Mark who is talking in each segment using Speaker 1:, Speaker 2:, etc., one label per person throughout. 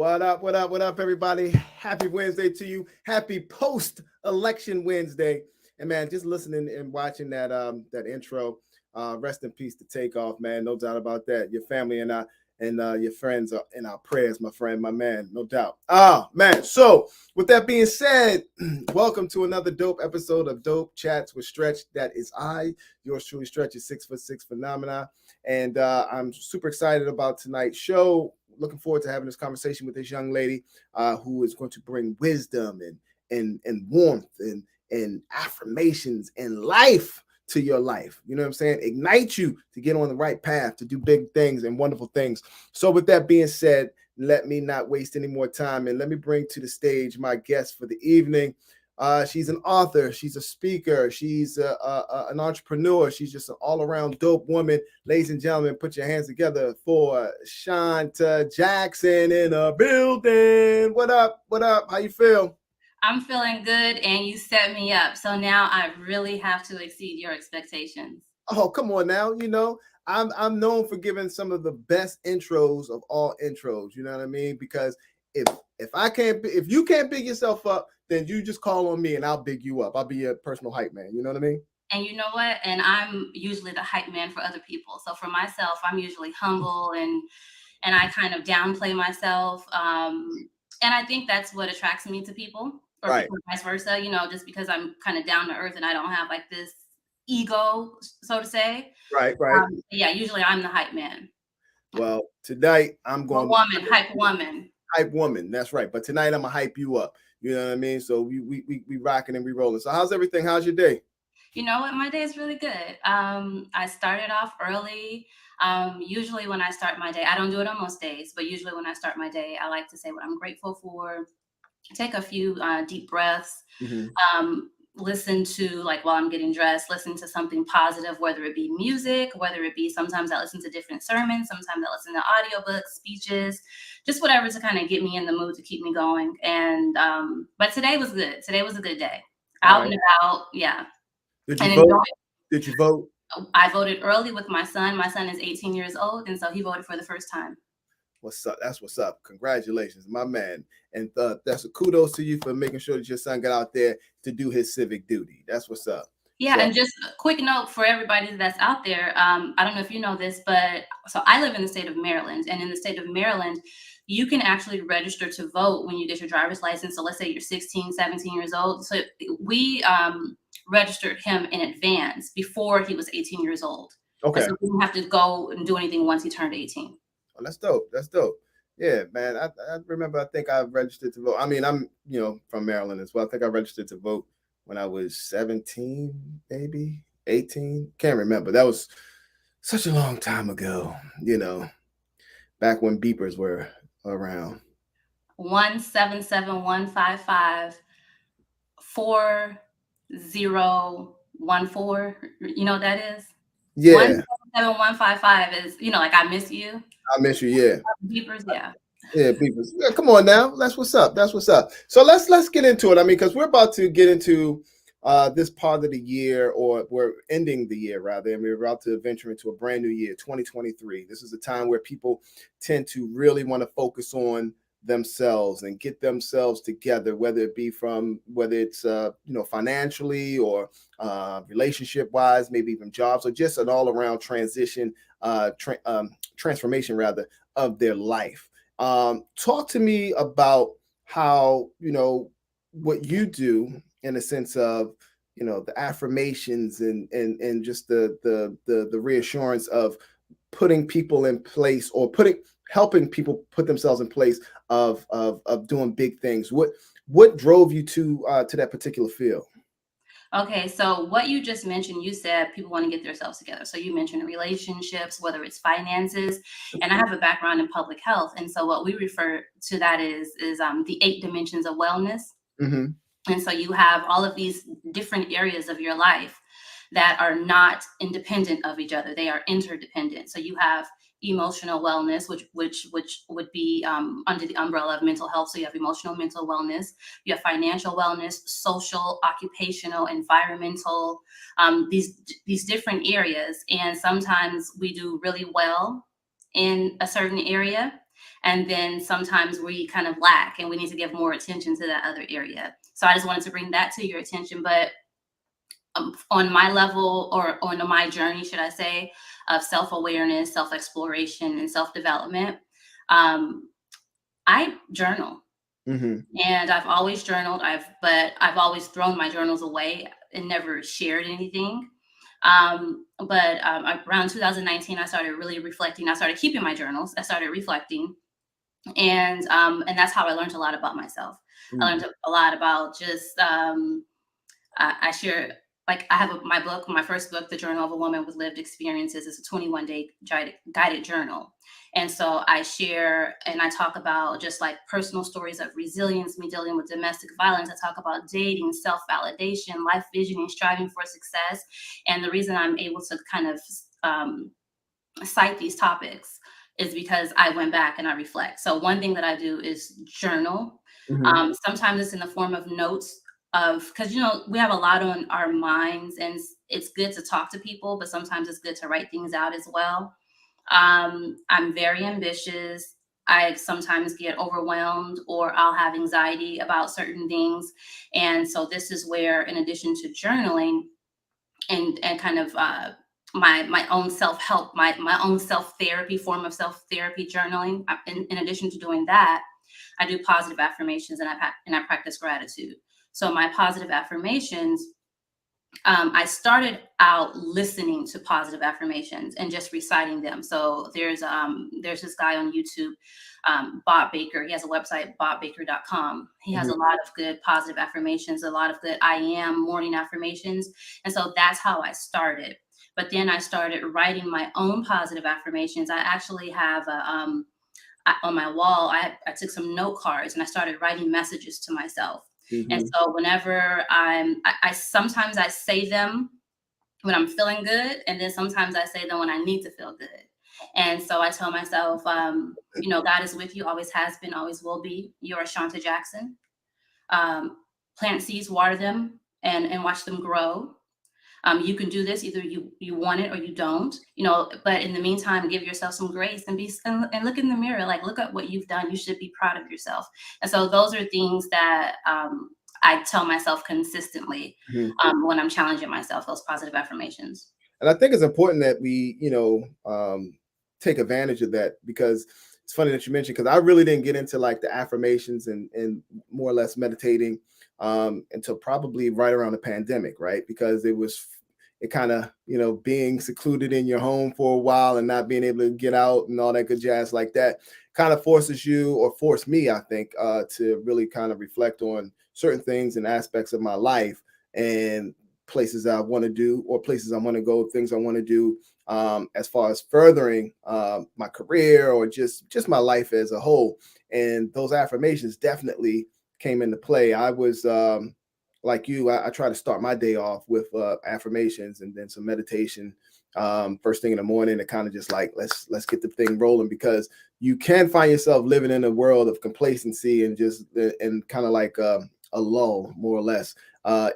Speaker 1: What up? What up? What up, everybody? Happy Wednesday to you. Happy post-election Wednesday. And man, just listening and watching that intro. Rest in peace to Takeoff, man. No doubt about that. Your family and your friends are in our prayers, my friend, my man. No doubt. Man. So with that being said, welcome to another dope episode of Dope Chats with Stretch. That is yours truly, Stretch, is 6'6" phenomena, and I'm super excited about tonight's show. Looking forward to having this conversation with this young lady who is going to bring wisdom and warmth and affirmations and life to your life. You know what I'm saying? Ignite you to get on the right path to do big things and wonderful things. So with that being said, let me not waste any more time and let me bring to the stage my guest for the evening. She's an author, she's a speaker, she's an entrepreneur, she's just an all-around dope woman. Ladies and gentlemen, put your hands together for Shawnta Jackson in a building. What up? What up? How you feel?
Speaker 2: I'm feeling good, and you set me up. So now I really have to exceed your expectations.
Speaker 1: Oh, come on now. I'm known for giving some of the best intros of all intros. You know what I mean? Because if you can't big yourself up, then you just call on me and I'll big you up. I'll be your personal hype man. You know what I mean?
Speaker 2: And you know what? And I'm usually the hype man for other people. So for myself, I'm usually humble and I kind of downplay myself. And I think that's what attracts me to people, or
Speaker 1: Right.
Speaker 2: vice versa. Just because I'm kind of down to earth and I don't have like this ego, so to say.
Speaker 1: Right. Right.
Speaker 2: Yeah, usually I'm the hype man.
Speaker 1: Well, tonight I'm
Speaker 2: Well,
Speaker 1: going to
Speaker 2: woman, hype woman.
Speaker 1: hype woman. That's right. But tonight I'm gonna hype you up. You know what I mean? So we rocking and we rolling. So how's everything? How's your day?
Speaker 2: You know what? My day is really good. I started off early. Usually, when I start my day, I don't do it on most days, but usually when I start my day, I like to say what I'm grateful for, take a few deep breaths,
Speaker 1: Mm-hmm.
Speaker 2: listen to, like, while I'm getting dressed, listen to something positive, whether it be music, whether it be sometimes I listen to different sermons, sometimes I listen to audiobooks, speeches, just whatever to kind of get me in the mood to keep me going. And but today was good. Today was a good day.
Speaker 1: All
Speaker 2: Out
Speaker 1: right.
Speaker 2: and about, yeah.
Speaker 1: Did you
Speaker 2: And
Speaker 1: vote?
Speaker 2: enjoy.
Speaker 1: Did you vote?
Speaker 2: I voted early with my son. My son is 18 years old, and so he voted for the first time.
Speaker 1: What's up? That's what's up. Congratulations, my man. And that's a kudos to you for making sure that your son got out there to do his civic duty. That's what's up.
Speaker 2: Yeah,
Speaker 1: So,
Speaker 2: and just a quick note for everybody that's out there. I don't know if you know this, but so I live in the state of Maryland, and in the state of Maryland, you can actually register to vote when you get your driver's license. So let's say you're 16, 17 years old. So we registered him in advance before he was 18 years old. And
Speaker 1: okay.
Speaker 2: so we didn't have to go and do anything once he turned 18.
Speaker 1: Well, that's dope. That's dope. Yeah, man. I remember. I think I registered to vote. I mean, I'm from Maryland as well. I think I registered to vote when I was 17, maybe 18. Can't remember. That was such a long time ago. Back when beepers were around.
Speaker 2: 1771554 You know what that is?
Speaker 1: Yeah,
Speaker 2: 177-155 is, like I miss you.
Speaker 1: I miss you. Yeah.
Speaker 2: Beepers, yeah.
Speaker 1: Yeah, people. Yeah, come on now. That's what's up. That's what's up. So let's get into it. I mean, because we're about to get into this part of the year, or we're ending the year rather, and we're about to venture into a brand new year, 2023. This is a time where people tend to really want to focus on themselves and get themselves together, whether it's financially or relationship wise, maybe even jobs, or just an all around transformation rather of their life. Talk to me about how, what you do in a sense of, the affirmations and just the reassurance of putting people in place, or helping people put themselves in place of doing big things. What drove you to that particular field?
Speaker 2: Okay, so what you just mentioned, you said people want to get themselves together. So you mentioned relationships, whether it's finances, and I have a background in public health, and so what we refer to that is the 8 dimensions of wellness.
Speaker 1: Mm-hmm.
Speaker 2: And so you have all of these different areas of your life that are not independent of each other. They are interdependent. So you have emotional wellness, which would be under the umbrella of mental health. So you have emotional, mental wellness. You have financial wellness, social, occupational, environmental. These different areas, and sometimes we do really well in a certain area, And then sometimes we kind of lack and we need to give more attention to that other area. So I just wanted to bring that to your attention. But on my level, or on my journey, should I say, of self awareness, self exploration, and self development, um, I journal.
Speaker 1: Mm-hmm.
Speaker 2: And I've always journaled. But I've always thrown my journals away and never shared anything. But around 2019, I started really reflecting. I started keeping my journals. I started reflecting, and that's how I learned a lot about myself. I
Speaker 1: Mm-hmm.
Speaker 2: learned a lot about just I share, like, I have my book, my first book, The Journal of a Woman with Lived Experiences. It's a 21-day guided journal. And so I share and I talk about just like personal stories of resilience, me dealing with domestic violence. I talk about dating, self validation, life visioning, striving for success. And the reason I'm able to kind of um, cite these topics is because I went back and I reflect. So one thing that I do is journal.
Speaker 1: Mm-hmm.
Speaker 2: Sometimes it's in the form of notes of, because we have a lot on our minds, and it's good to talk to people, but sometimes it's good to write things out as well. I'm very ambitious. I sometimes get overwhelmed, or I'll have anxiety about certain things. And so this is where, in addition to journaling, and kind of my own self-help, my own self-therapy, form of self-therapy, journaling, in addition to doing that, I do positive affirmations, and I practice gratitude. So my positive affirmations, I started out listening to positive affirmations and just reciting them. So there's this guy on YouTube, Bob Baker. He has a website, bobbaker.com. He has
Speaker 1: Mm-hmm.
Speaker 2: a lot of good positive affirmations, a lot of good I am morning affirmations. And so that's how I started. But then I started writing my own positive affirmations. I actually have on my wall, I took some note cards and I started writing messages to myself. And
Speaker 1: Mm-hmm.
Speaker 2: so whenever I sometimes I say them when I'm feeling good, and then sometimes I say them when I need to feel good. And so I tell myself, God is with you, always has been, always will be. You're a Shawnta Jackson. Um, Plant seeds, water them, and watch them grow. You can do this, either you want it or you don't, but in the meantime, give yourself some grace, and look in the mirror, like, look at what you've done. You should be proud of yourself. And so those are things that I tell myself consistently
Speaker 1: Mm-hmm.
Speaker 2: when I'm challenging myself, those positive affirmations.
Speaker 1: And I think it's important that we, take advantage of that, because it's funny that you mentioned, because I really didn't get into like the affirmations and more or less meditating until probably right around the pandemic, right? Because it kind of, being secluded in your home for a while and not being able to get out and all that good jazz like that kind of forces you, or forced me, I think, to really kind of reflect on certain things and aspects of my life, and places I want to do, or places I want to go, things I want to do, as far as furthering my career, or just my life as a whole. And those affirmations definitely came into play. I was like you, I try to start my day off with affirmations and then some meditation first thing in the morning, to kind of just like, let's get the thing rolling, because you can find yourself living in a world of complacency and just and kind of like a lull, more or less,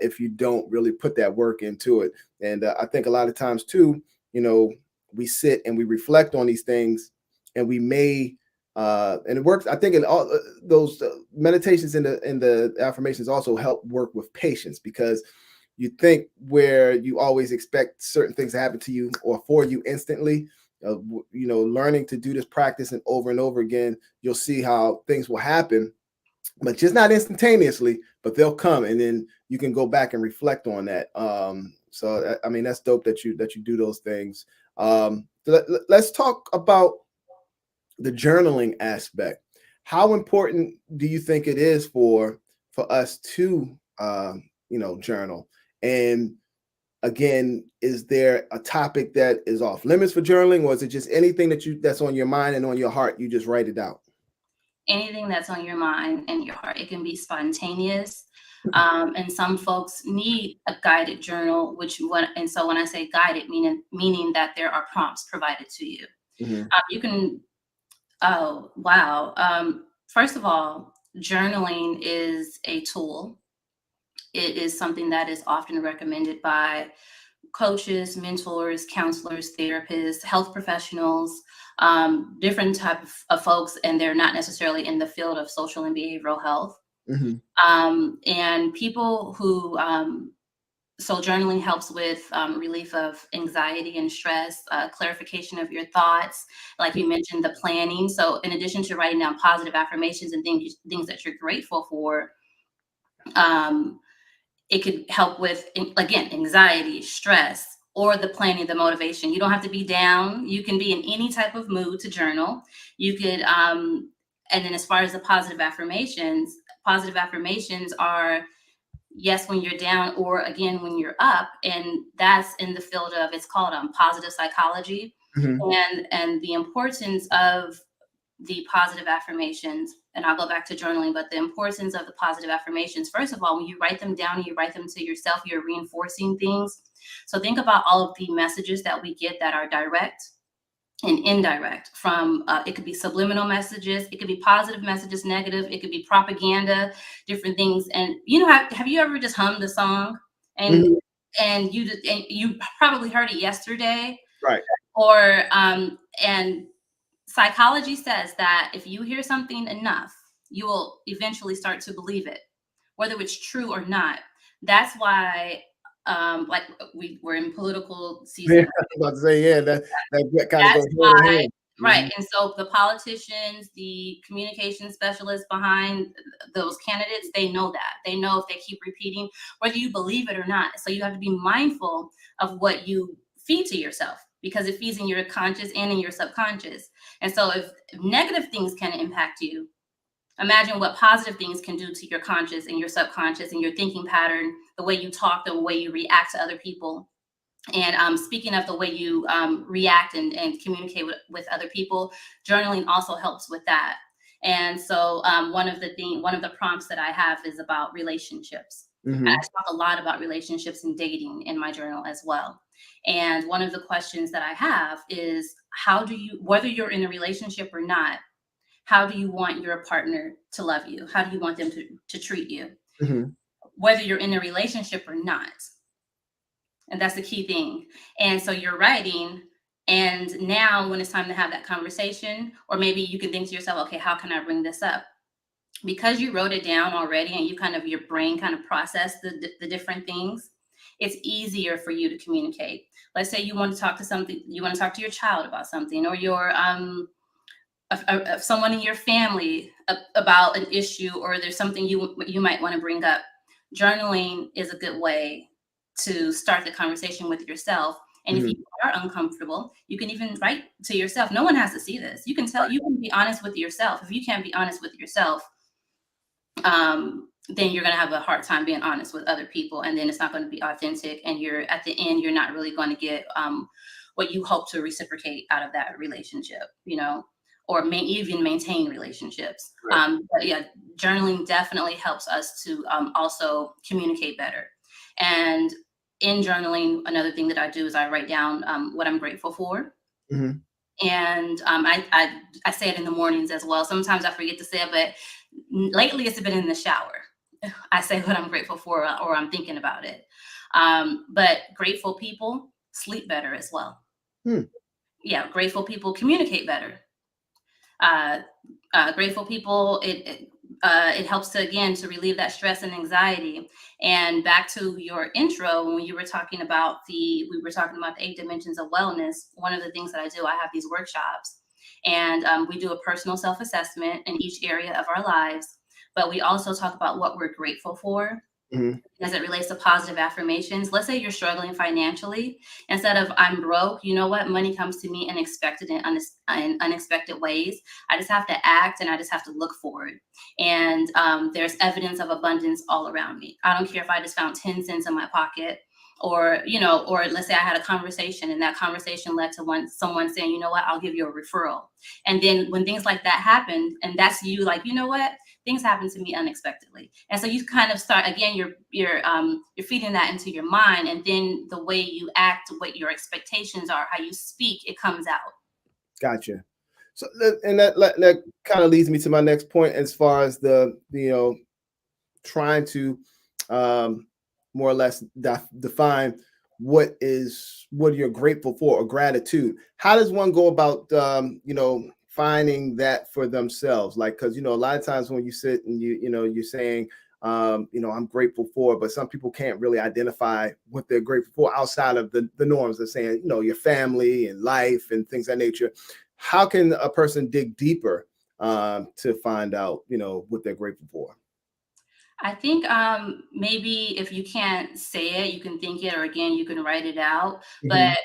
Speaker 1: if you don't really put that work into it. And I think a lot of times too, we sit and we reflect on these things, and we may and it works. I think in all those meditations and the affirmations also help work with patience, because you think where you always expect certain things to happen to you or for you instantly. Learning to do this practice and over again, you'll see how things will happen, but just not instantaneously, but they'll come, and then you can go back and reflect on that. So I mean, that's dope that you do those things. Let's talk about the journaling aspect. How important do you think it is for us to journal? And again, is there a topic that is off limits for journaling, or is it just anything that's on your mind and on your heart, you just write it out?
Speaker 2: Anything that's on your mind and your heart. It can be spontaneous. And some folks need a guided journal, and so when I say guided, meaning that there are prompts provided to you.
Speaker 1: Mm-hmm.
Speaker 2: You can, oh, wow. First of all, journaling is a tool. It is something that is often recommended by coaches, mentors, counselors, therapists, health professionals, different type of folks, and they're not necessarily in the field of social and behavioral health.
Speaker 1: Mhm.
Speaker 2: And people who so journaling helps with relief of anxiety and stress, clarification of your thoughts, like you mentioned, the planning. So in addition to writing down positive affirmations and things that you're grateful for, um, it could help with, again, anxiety, stress, or the planning, the motivation. You don't have to be down. You can be in any type of mood to journal. You could, and then as far as the positive affirmations are yes when you're down, or again when you're up, and that's in the field of, it's called positive psychology.
Speaker 1: Mhm.
Speaker 2: And the importance of the positive affirmations, and I'll go back to journaling, but the importance of the positive affirmations, first of all, when you write them down and you write them to yourself, you're reinforcing things. So think about all of the messages that we get that are direct and indirect from it could be subliminal messages, it could be positive messages, negative, it could be propaganda, different things. And have you ever just hummed a song and
Speaker 1: Mhm.
Speaker 2: and you probably heard it yesterday,
Speaker 1: Right.
Speaker 2: or and psychology says that if you hear something enough, you will eventually start to believe it, whether it's true or not. That's why, like we're in political
Speaker 1: Yeah,
Speaker 2: season.
Speaker 1: I was about to say, yeah, that kind of
Speaker 2: That's
Speaker 1: goes hand in
Speaker 2: why,
Speaker 1: hand.
Speaker 2: right.
Speaker 1: Mhm.
Speaker 2: And so the politicians, the communication specialists behind those candidates, they know that. They know if they keep repeating, whether you believe it or not. So you have to be mindful of what you feed to yourself, because it feeds in your conscious and in your subconscious. And so if negative things can impact you, imagine what positive things can do to your conscious and your subconscious and your thinking pattern, the way you talk, the way you react to other people. And speaking of the way you react and communicate with other people, journaling also helps with that. And so one of the prompts that I have is about relationships. And I
Speaker 1: Mhm.
Speaker 2: talk a lot about relationships and dating in my journal as well. And one of the questions that I have is, whether you're in a relationship or not, how do you want your partner to love you? How do you want them to treat you?
Speaker 1: Mhm.
Speaker 2: Whether you're in a relationship or not. And that's the key thing. And so you're writing, and now when it's time to have that conversation, or maybe you can think to yourself, okay, how can I bring this up? Because you wrote it down already and your brain kind of processed the different things, it's easier for you to communicate. Let's say you want to talk to your child about something, or your of someone in your family about an issue, or there's something you might want to bring up. Journaling is a good way to start the conversation with yourself. And if you
Speaker 1: Mhm.
Speaker 2: are uncomfortable, you can even write to yourself. No one has to see this. You can be honest with yourself. If you can't be honest with yourself, then you're going to have a hard time being honest with other people, and then it's not going to be authentic, and you're at the end, you're not really going to get what you hope to reciprocate out of that relationship, or may even maintain relationships.
Speaker 1: Right.
Speaker 2: But yeah, journaling definitely helps us to also communicate better. And in journaling, another thing that I do is I write down what I'm grateful for.
Speaker 1: Mhm.
Speaker 2: And I say it in the mornings as well. Sometimes I forget to say it, but lately it's been in the shower. I say what I'm grateful for, or I'm thinking about it. But grateful people sleep better as well.
Speaker 1: Hmm.
Speaker 2: Yeah, grateful people communicate better. Uh, Grateful people, it helps to, again, to relieve that stress and anxiety. And back to your intro, when you were talking about we were talking about the 8 dimensions of wellness. One of the things that I do, I have these workshops, and we do a personal self-assessment in each area of our lives, but we also talk about what we're grateful for
Speaker 1: Mhm.
Speaker 2: as it relates to positive affirmations. Let's say you're struggling financially. Instead of "I'm broke," you know what? Money comes to me unexpected and in unexpected ways. I just have to act, and I just have to look for it. And there's evidence of abundance all around me. I don't care if I just found 10 cents in my pocket, or let's say I had a conversation, and that conversation led to someone saying, "You know what? I'll give you a referral." And then when things like that happen, and that's you, like, "You know what? Things happen to me unexpectedly." And so you kind of start, again, you're feeding that into your mind, and then the way you act, what your expectations are, how you speak, it comes out.
Speaker 1: Gotcha. So, and that kind of leads me to my next point, as far as the trying to more or less define what you're grateful for, or gratitude. How does one go about finding that for themselves? Like, because a lot of times when you sit and you're saying, I'm grateful for, but some people can't really identify what they're grateful for outside of the norms. They're saying, your family and life and things of that nature. How can a person dig deeper to find out, what they're grateful for?
Speaker 2: I think maybe if you can't say it, you can think it, or again, you can write it out.
Speaker 1: Hmm.
Speaker 2: But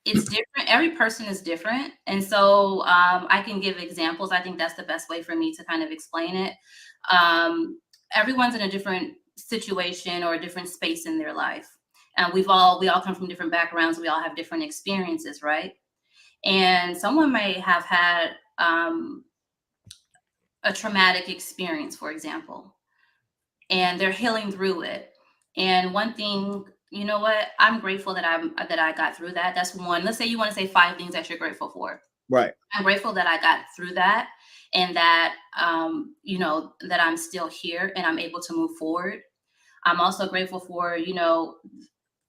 Speaker 2: it's different. Every person is different. And so I can give examples. I think that's the best way for me to kind of explain it. Um, Everyone's in a different situation or a different space in their life. And we all come from different backgrounds. We all have different experiences, right? And someone may have had a traumatic experience, for example, and they're healing through it. And one thing, you know what? I'm grateful that I got through that. That's one. Let's say you want to say five things that you're grateful for.
Speaker 1: Right.
Speaker 2: I'm grateful that I got through that, and that that I'm still here and I'm able to move forward. I'm also grateful for,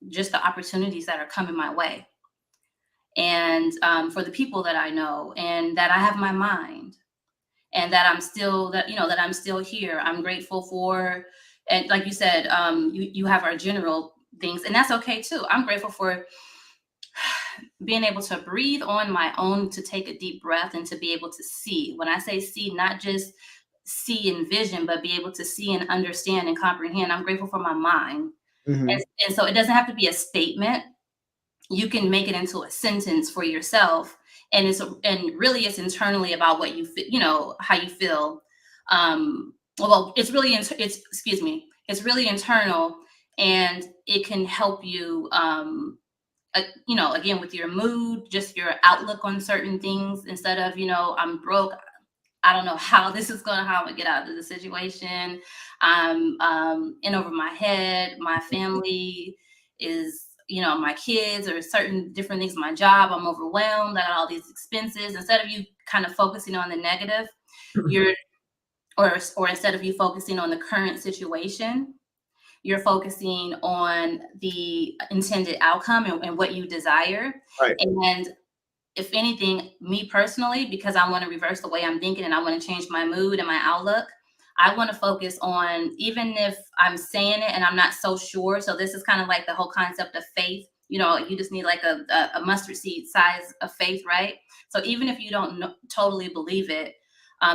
Speaker 2: just the opportunities that are coming my way, and for the people that I know, and that I have my mind, and that I'm still here. I'm grateful for, and like you said, you have our general things, and that's okay too. I'm grateful for being able to breathe on my own, to take a deep breath, and to be able to see. When I say see, not just see and vision, but be able to see and understand and comprehend. I'm grateful for my mind.
Speaker 1: Hmm.
Speaker 2: And so it doesn't have to be a statement. You can make it into a sentence for yourself. And really it's internally about what you feel, how you feel. Well, it's excuse me, it's really internal, and it can help you again, with your mood, just your outlook on certain things. Instead of, I'm broke, I don't know how this is going to, how I'm gonna get out of the situation. I'm in over my head. My family is, my kids, or certain different things, my job, I'm overwhelmed. I got all these expenses. Instead of you kind of focusing on the negative, you're, or instead of you focusing on the current situation, you're focusing on the intended outcome, and what you desire.
Speaker 1: Right.
Speaker 2: And if anything, me personally, because I want to reverse the way I'm thinking and I want to change my mood and my outlook, I want to focus on, even if I'm saying it and I'm not so sure. So this is kind of like the whole concept of faith. You just need like a mustard seed size of faith, right? So even if you don't totally believe it,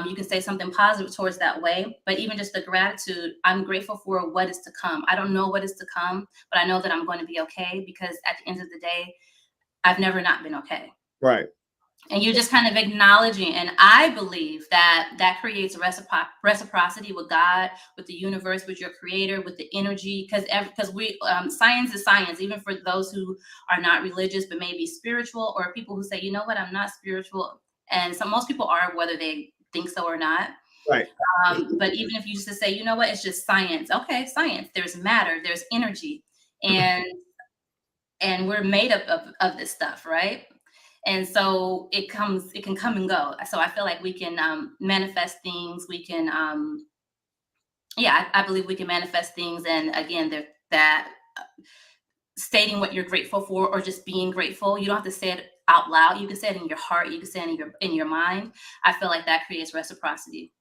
Speaker 2: you can say something positive towards that way. But even just the gratitude, I'm grateful for what is to come. I don't know what is to come, but I know that I'm going to be okay, because at the end of the day, I've never not been okay.
Speaker 1: Right.
Speaker 2: And you're just kind of acknowledging. And I believe that that creates reciprocity with God, with the universe, with your creator, with the energy. Because we science is science, even for those who are not religious but maybe spiritual, or people who say, you know what, I'm not spiritual. And so most people are, whether they think so or not.
Speaker 1: Right.
Speaker 2: But even if you just say, you know what, it's just science. Okay, science. There's matter, there's energy, and we're made up of this stuff, right? And so it can come and go. So I feel like we can manifest things. We can, yeah, I believe we can manifest things. And again, that stating what you're grateful for, or just being grateful, you don't have to say it out loud. You can say it in your heart. You can say it in your mind. I feel like that creates reciprocity.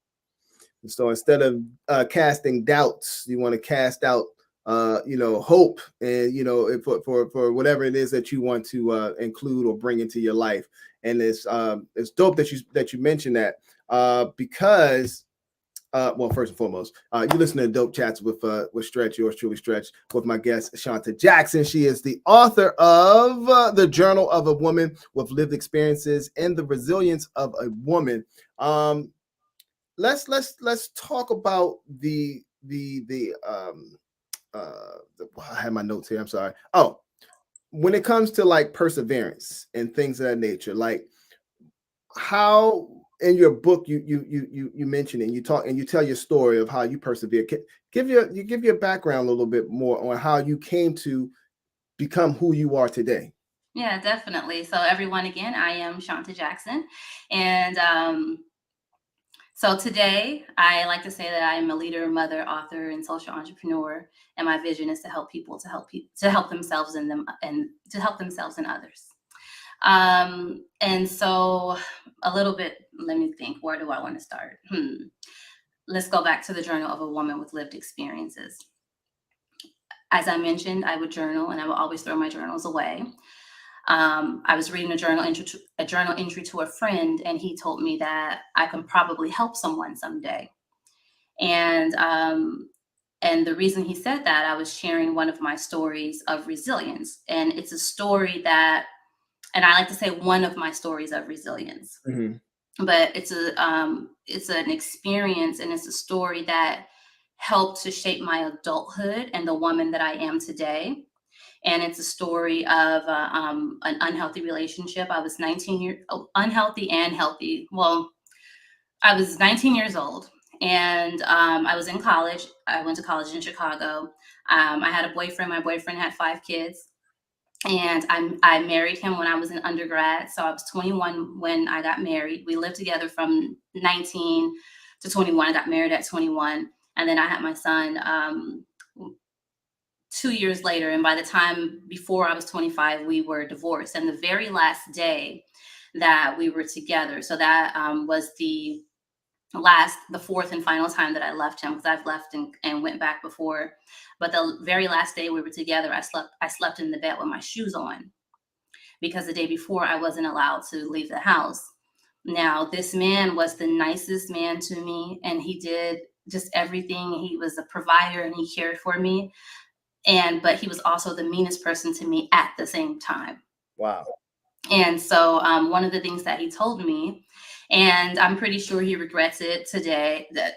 Speaker 1: So instead of casting doubts, you want to cast out, hope, and for whatever it is that you want to include or bring into your life. And it's dope that you mentioned that because. Well, first and foremost, you listen to Dope Chats with Stretch, yours truly, Stretch, with my guest Shawnta Jackson. She is the author of The Journal of a Woman with Lived Experiences and the Resilience of a Woman. Let's talk about I have my notes here. I'm sorry. Oh, when it comes to like perseverance and things of that nature, like how in your book you mention it, and you talk and you tell your story of how you persevere. Give your background a little bit more on how you came to become who you are today.
Speaker 2: Yeah, definitely. So everyone, again, I am Shawnta Jackson, and So today, I like to say that I am a leader, mother, author, and social entrepreneur, and my vision is to help people to help themselves and them and to help themselves and others. And so, a little bit. Let me think. Where do I want to start? Let's go back to the journal of a woman with lived experiences. As I mentioned, I would journal, and I would always throw my journals away. I was reading a journal entry to a friend, and he told me that I can probably help someone someday. And and the reason he said that, I was sharing one of my stories of resilience, and it's a story that, and I like to say one of my stories of resilience,
Speaker 1: Mm-hmm.
Speaker 2: but it's an experience, and it's a story that helped to shape my adulthood and the woman that I am today. And it's a story of an unhealthy relationship. I was 19 years unhealthy and healthy. Well, I was 19 years old, and I was in college. I went to college in Chicago. I had a boyfriend. My boyfriend had 5 kids, and I married him when I was in undergrad. So I was 21 when I got married. We lived together from 19 to 21. I got married at 21, and then I had my son 2 years later. And by the time before I was 25, we were divorced. And the very last day that we were together, so that was the fourth and final time that I left him, because I've left and went back before. But the very last day we were together, I slept in the bed with my shoes on, because the day before I wasn't allowed to leave the house. Now, this man was the nicest man to me, and he did just everything. He was a provider, and he cared for me. But he was also the meanest person to me at the same time.
Speaker 1: Wow.
Speaker 2: And so, one of the things that he told me, and I'm pretty sure he regrets it today, that,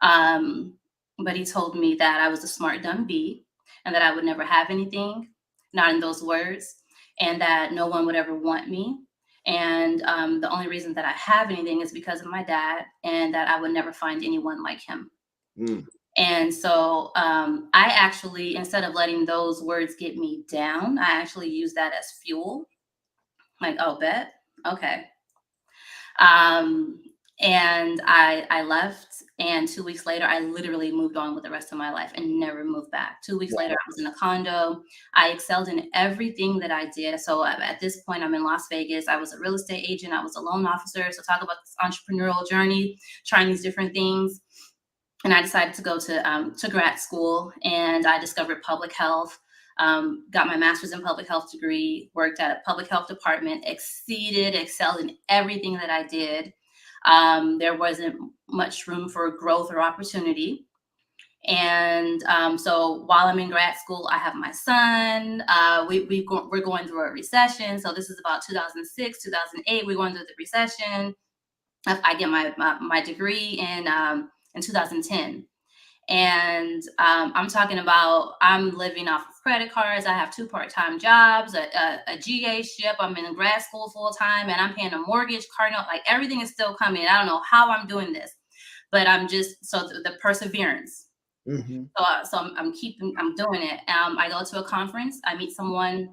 Speaker 2: um, but he told me that I was a smart, dumb bee, and that I would never have anything, not in those words, and that no one would ever want me. And the only reason that I have anything is because of my dad, and that I would never find anyone like him.
Speaker 1: Mm.
Speaker 2: And so I actually, instead of letting those words get me down, I actually use that as fuel. Like, oh, bet. Okay. Um, and I left, and 2 weeks later, I literally moved on with the rest of my life and never moved back. 2 weeks later, I was in a condo. I excelled in everything that I did. So at this point, I'm in Las Vegas. I was a real estate agent. I was a loan officer. So talk about this entrepreneurial journey, trying these different things. And I decided to go to grad school, and I discovered public health. Got my master's in public health degree, worked at a public health department, excelled in everything that I did. There wasn't much room for growth or opportunity. And so while I'm in grad school, I have my son. We're going through a recession. So this is about 2006, 2008. We're going through the recession. I get my degree in 2010. And I'm talking about, I'm living off of credit cards. I have 2 part-time jobs, a GA ship. I'm in grad school full time, and I'm paying a mortgage, car note. Like, everything is still coming. I don't know how I'm doing this, but I'm just, so the perseverance.
Speaker 1: Mm-hmm.
Speaker 2: I'm doing it. I go to a conference. I meet someone,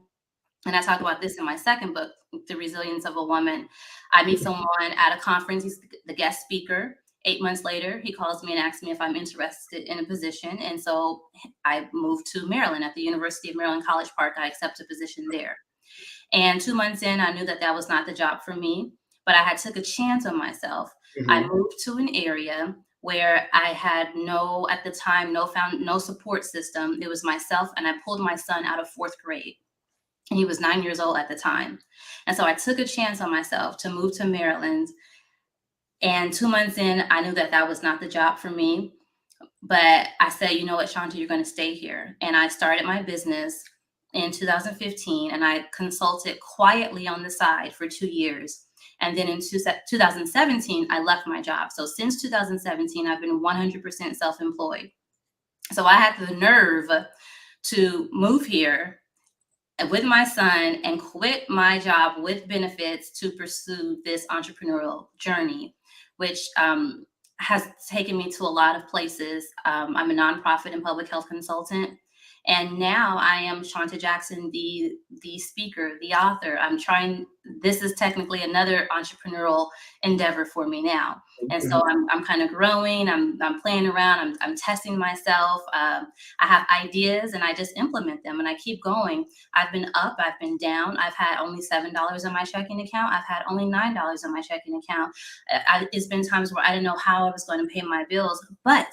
Speaker 2: and I talk about this in my second book, The Resilience of a Woman. I meet someone at a conference. He's the guest speaker. 8 months later, he calls me and asks me if I'm interested in a position. And so I moved to Maryland at the University of Maryland, College Park. I accepted a position there. And 2 months in, I knew that that was not the job for me, but I had took a chance on myself. I
Speaker 1: Mm-hmm.
Speaker 2: moved to an area where I had at the time, no support system. It was myself, and I pulled my son out of 4th grade. And he was 9 years old at the time. And so I took a chance on myself to move to Maryland. And 2 months in, I knew that that was not the job for me. But I said, you know what, Shawnta, you're going to stay here. And I started my business in 2015, and I consulted quietly on the side for 2 years. And then in 2017, I left my job. So since 2017, I've been 100% self-employed. So I had the nerve to move here with my son and quit my job with benefits to pursue this entrepreneurial journey, which has taken me to a lot of places. I'm a nonprofit and public health consultant, And now I am Shawnta Jackson, the speaker, the author. I'm trying. This is technically another entrepreneurial endeavor for me now, and so
Speaker 1: Mhm.
Speaker 2: I'm kind of growing. I'm playing around. I'm testing myself. I have ideas, and I just implement them, and I keep going. I've been up. I've been down. I've had only $7 in my checking account. I've had only $9 in my checking account. It's been times where I didn't know how I was going to pay my bills, but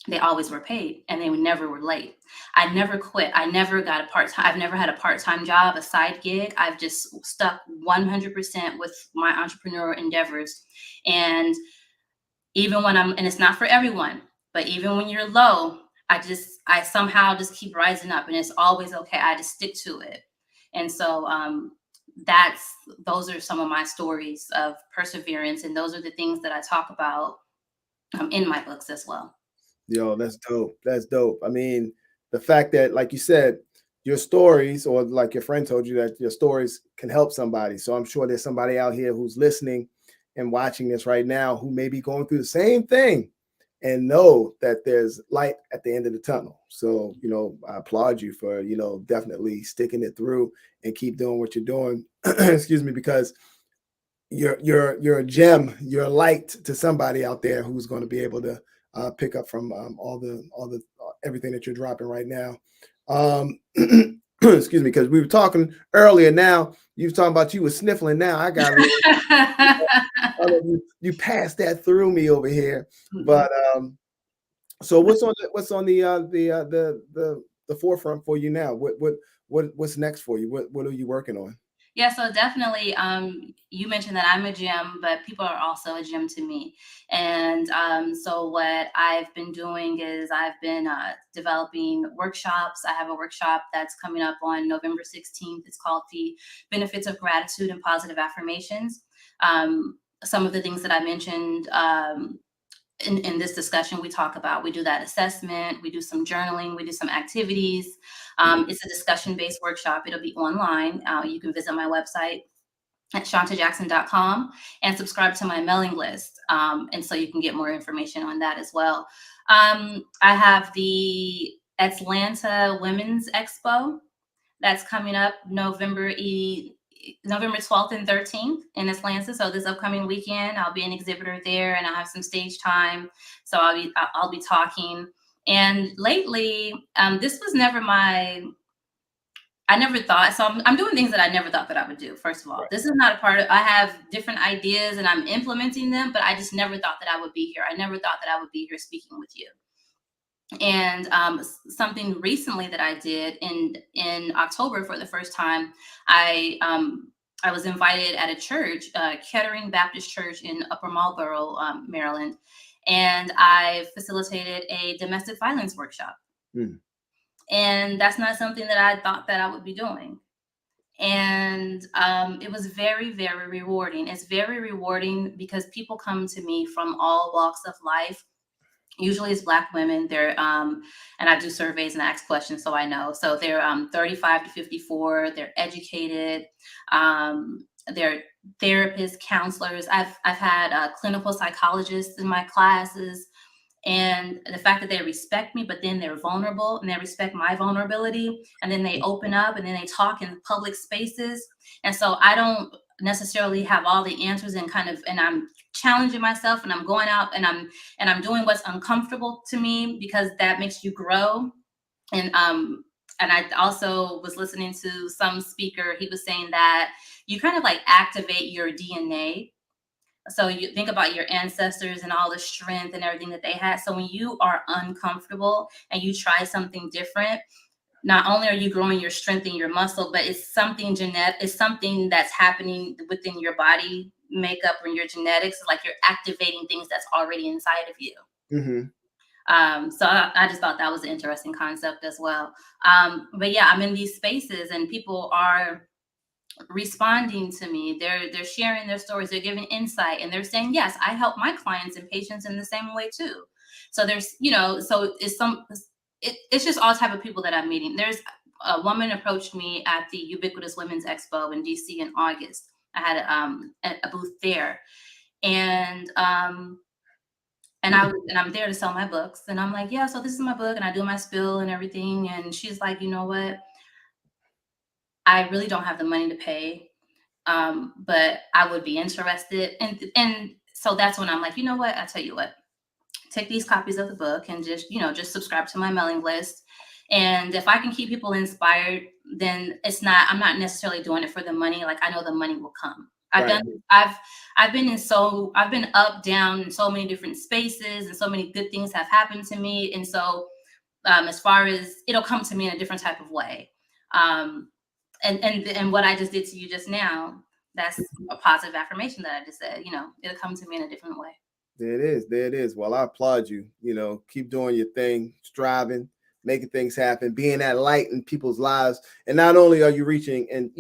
Speaker 2: they always were paid and they never were late. I never quit. I never got a part time. I've never had a part time job, a side gig. I've just stuck 100% with my entrepreneurial endeavors. And even when and it's not for everyone, but even when you're low, I somehow just keep rising up and it's always okay. I just stick to it. And so, that's, those are some of my stories of perseverance. And those are the things that I talk about in my books as well.
Speaker 1: Yo, that's dope. That's dope. I mean, the fact that, like you said, your stories, or like your friend told you, that your stories can help somebody. So I'm sure there's somebody out here who's listening and watching this right now who may be going through the same thing and know that there's light at the end of the tunnel. So, I applaud you for, definitely sticking it through and keep doing what you're doing. Excuse me, because you're a gem, you're a light to somebody out there who's going to be able to pick up from all the everything that you're dropping right now. Excuse me, because we were talking earlier. Now you were talking about you were sniffling. Now I got a little. You passed that through me over here, but so what's on the forefront for you now? What's next for you? What are you working on?
Speaker 2: Yeah, so definitely, you mentioned that I'm a gym, but people are also a gym to me. And so what I've been doing is I've been developing workshops. I have a workshop that's coming up on November 16th. It's called The Benefits of Gratitude and Positive Affirmations. Some of the things that I mentioned in this discussion, we do that assessment, we do some journaling, we do some activities. It's a discussion based workshop. It'll be online. You can visit my website at shawntajackson.com and subscribe to my mailing list. And so you can get more information on that as well. I have the Atlanta Women's Expo that's coming up November 12th and 13th in Atlanta. So this upcoming weekend, I'll be an exhibitor there, and I'll have some stage time. So I'll be talking. And lately, this was never my. I never thought, so I'm doing things that I never thought that I would do. First of all, this is not a part of. I have different ideas and I'm implementing them, but I just never thought that I would be here. I never thought that I would be here speaking with you. And something recently that I did in October for the first time, I was invited at a church, Kettering Baptist Church in Upper Marlboro, Maryland, and I facilitated a domestic violence workshop.
Speaker 1: Mm.
Speaker 2: And that's not something that I thought that I would be doing. And it was very, very rewarding. It's very rewarding because people come to me from all walks of life. Usually it's Black women. And I do surveys and I ask questions, so I know. So they're 35 to 54. They're educated. They're therapists, counselors. I've had clinical psychologists in my classes, and the fact that they respect me, but then they're vulnerable and they respect my vulnerability, and then they open up and then they talk in public spaces. And so I don't necessarily have all the answers, and I'm challenging myself, and I'm going out and I'm doing what's uncomfortable to me because that makes you grow. And I also was listening to some speaker. He was saying that you kind of like activate your DNA. So you think about your ancestors and all the strength and everything that they had. So when you are uncomfortable and you try something different, not only are you growing your strength and your muscle, but it's something it's something that's happening within your body makeup and your genetics. Like you're activating things that's already inside of you.
Speaker 1: Mm-hmm.
Speaker 2: So I just thought that was an interesting concept as well. But yeah, I'm in these spaces and people are responding to me. They're sharing their stories, they're giving insight, and they're saying, yes, I help my clients and patients in the same way too. So there's, so it's just all type of people that I'm meeting. There's a woman approached me at the Ubiquitous Women's Expo in DC in August. I had a booth there, and and I'm there to sell my books. And I'm like, yeah, so this is my book, and I do my spill and everything. And she's like, you know what? I really don't have the money to pay, but I would be interested. And so that's when I'm like, you know what? I tell you what, take these copies of the book and just, just subscribe to my mailing list. And if I can keep people inspired, then I'm not necessarily doing it for the money. Like, I know the money will come.
Speaker 1: Right.
Speaker 2: I've been up, down in so many different spaces, and so many good things have happened to me. And so, as far as it'll come to me in a different type of way. Um, and what I just did to you just now, that's a positive affirmation that I just said. It'll come to me in a different way.
Speaker 1: There it is. There it is. Well, I applaud you. Keep doing your thing, striving, making things happen, being that light in people's lives. And not only are you reaching and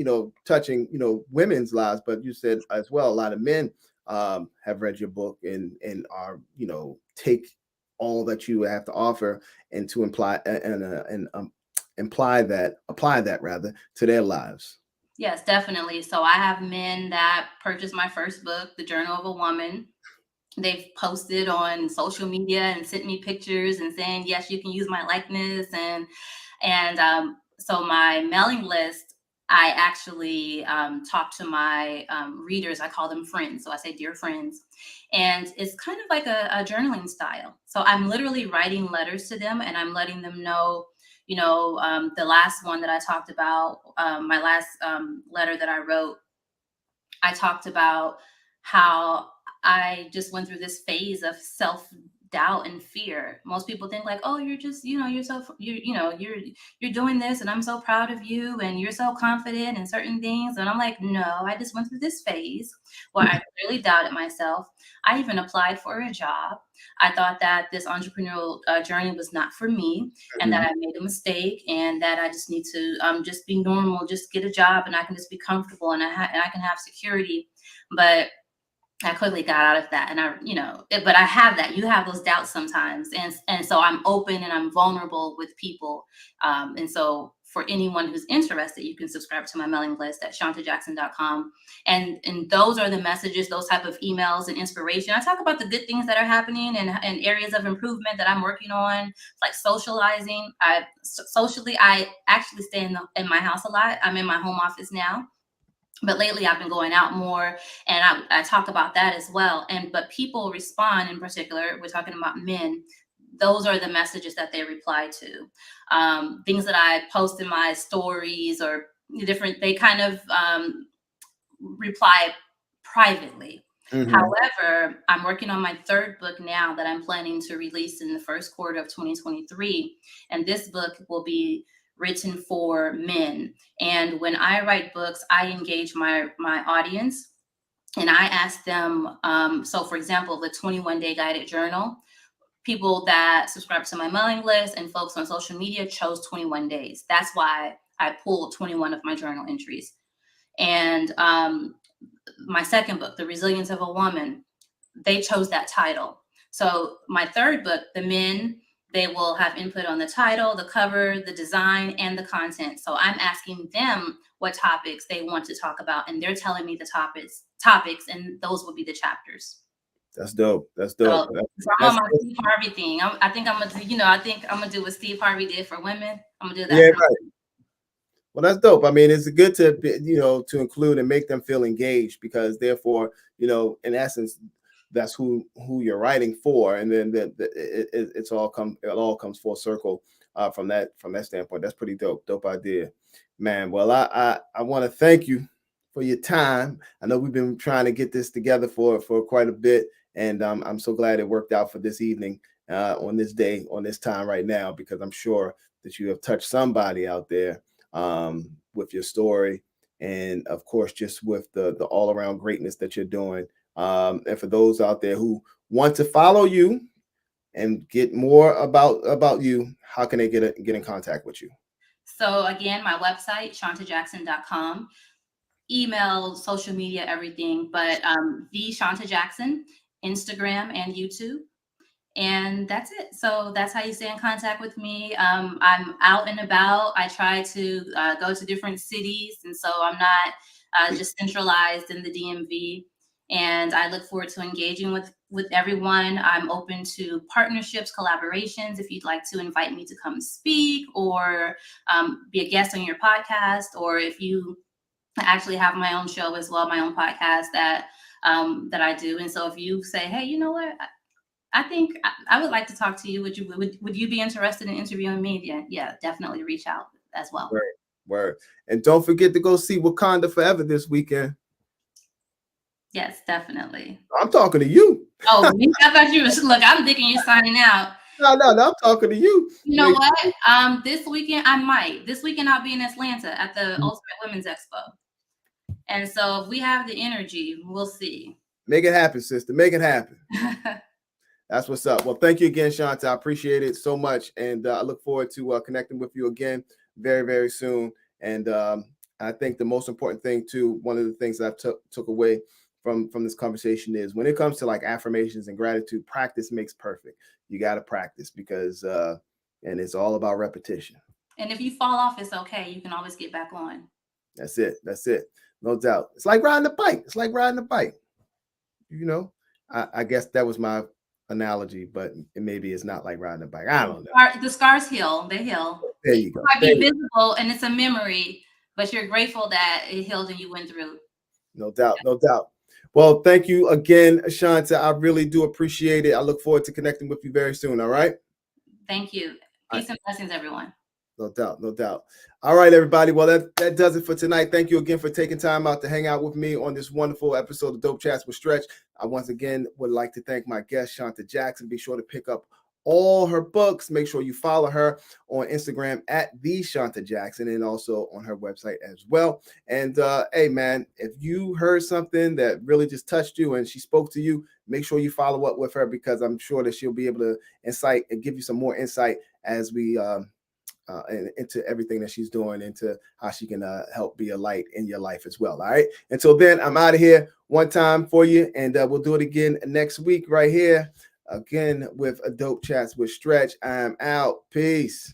Speaker 1: touching women's lives, but you said as well a lot of men have read your book and are take all that you have to offer and to apply that rather to their lives.
Speaker 2: Yes, definitely. So I have men that purchased my first book, The Journal of a Woman. They've posted on social media and sent me pictures and saying, yes, you can use my likeness. And so my mailing list, I actually talk to my readers. I call them friends. So I say, dear friends. And it's kind of like a journaling style. So I'm literally writing letters to them, and I'm letting them know, the last one that I talked about, my last letter that I wrote, I talked about how I just went through this phase of self doubt and fear. Most people think like, oh, you're just, you're doing this, and I'm so proud of you, and you're so confident in certain things. And I'm like, no, I just went through this phase where I really doubted myself. I even applied for a job. I thought that this entrepreneurial journey was not for me, and that
Speaker 1: Mhm.
Speaker 2: I made a mistake, and that I just need to just be normal, just get a job, and I can just be comfortable, and I can have security. But I quickly got out of that, and but I have that. You have those doubts sometimes, and so I'm open and I'm vulnerable with people. And so for anyone who's interested, you can subscribe to my mailing list at shawntajackson.com. And those are the messages, those type of emails and inspiration. I talk about the good things that are happening and areas of improvement that I'm working on, like socializing. Socially, I actually stay in my house a lot. I'm in my home office now, but lately I've been going out more, and I talk about that as well. But people respond, in particular, we're talking about men. Those are the messages that they reply to. Things that I post in my stories or different, they kind of reply privately.
Speaker 1: Mhm.
Speaker 2: However, I'm working on my third book now that I'm planning to release in the first quarter of 2023. And this book will be written for men. And when I write books, I engage my audience, and I ask them, so for example, the 21-day guided journal, people that subscribe to my mailing list and folks on social media chose 21 days. That's why I pulled 21 of my journal entries. And my second book, The Resilience of a Woman, they chose that title. So my third book, The Men, they will have input on the title, the cover, the design, and the content. So I'm asking them what topics they want to talk about, and they're telling me the topics, and those will be the chapters.
Speaker 1: That's dope. That's
Speaker 2: So,
Speaker 1: dope.
Speaker 2: so I'm on my Steve Harvey thing. I think I'm gonna do, I think I'm gonna do what Steve Harvey did for women. I'm gonna do that
Speaker 1: Yeah,
Speaker 2: for.
Speaker 1: right. Well, that's dope. I mean, it's good to to include and make them feel engaged because therefore, in essence, that's who you're writing for, and then it all comes full circle from that standpoint. That's pretty dope idea, man. Well, I want to thank you for your time. I know we've been trying to get this together for quite a bit, and I'm so glad it worked out for this evening, on this day, on this time right now, because I'm sure that you have touched somebody out there with your story, and of course just with the all around greatness that you're doing. And for those out there who want to follow you and get more about you, how can they get in contact with you?
Speaker 2: So again, my website, shawntajackson.com, email, social media, everything, but the Shawnta Jackson, Instagram and YouTube. And that's it. So that's how you stay in contact with me. I'm out and about. I try to go to different cities, and so I'm not just centralized in the DMV. And I look forward to engaging with with everyone. I'm open to partnerships, collaborations. If you'd like to invite me to come speak or be a guest on your podcast, or if you actually have my own show as well, my own podcast that I do. And so if you say, hey, you know what? I think I would like to talk to you. Would you be interested in interviewing me? Yeah, definitely reach out as well.
Speaker 1: Word, word. And don't forget to go see Wakanda Forever this weekend.
Speaker 2: Yes, definitely.
Speaker 1: I'm talking to you.
Speaker 2: Oh, me? I thought you was, look, I'm thinking you're signing out.
Speaker 1: No, I'm talking to you.
Speaker 2: You know what? This weekend I might. This weekend I'll be in Atlanta at the Ultimate Women's Expo. And so if we have the energy, we'll see.
Speaker 1: Make it happen, sister. Make it happen. That's what's up. Well, thank you again, Shawnta. I appreciate it so much. And I look forward to connecting with you again very, very soon. And I think the most important thing, too, one of the things that I took away from this conversation is when it comes to like affirmations and gratitude, practice makes perfect. You got to practice because and it's all about repetition.
Speaker 2: And if you fall off, it's okay. You can always get back on.
Speaker 1: That's it. That's it. No doubt. It's like riding a bike. It's like riding a bike. You know, I guess that was my analogy, but maybe it's not like riding a bike. I don't know.
Speaker 2: The scars heal. They heal.
Speaker 1: There you go.
Speaker 2: It might be visible and it's a memory, but you're grateful that it healed and you went through.
Speaker 1: No doubt. No doubt. Well, thank you again, Shawnta. I really do appreciate it. I look forward to connecting with you very soon. All right.
Speaker 2: Thank you. Peace and blessings, everyone.
Speaker 1: No doubt. No doubt. All right, everybody. Well, that does it for tonight. Thank you again for taking time out to hang out with me on this wonderful episode of Dope Chats with Stretch. I once again would like to thank my guest, Shawnta Jackson. Be sure to pick up all her books. Make sure you follow her on Instagram at the Shawnta Jackson and also on her website as well. And hey, man, if you heard something that really just touched you and she spoke to you, make sure you follow up with her because I'm sure that she'll be able to insight and give you some more insight as we and into everything that she's doing, into how she can help be a light in your life as well. All right. Until then, I'm out of here one time for you, and we'll do it again next week right here again with a Dope Chats with Stretch. I'm out. Peace.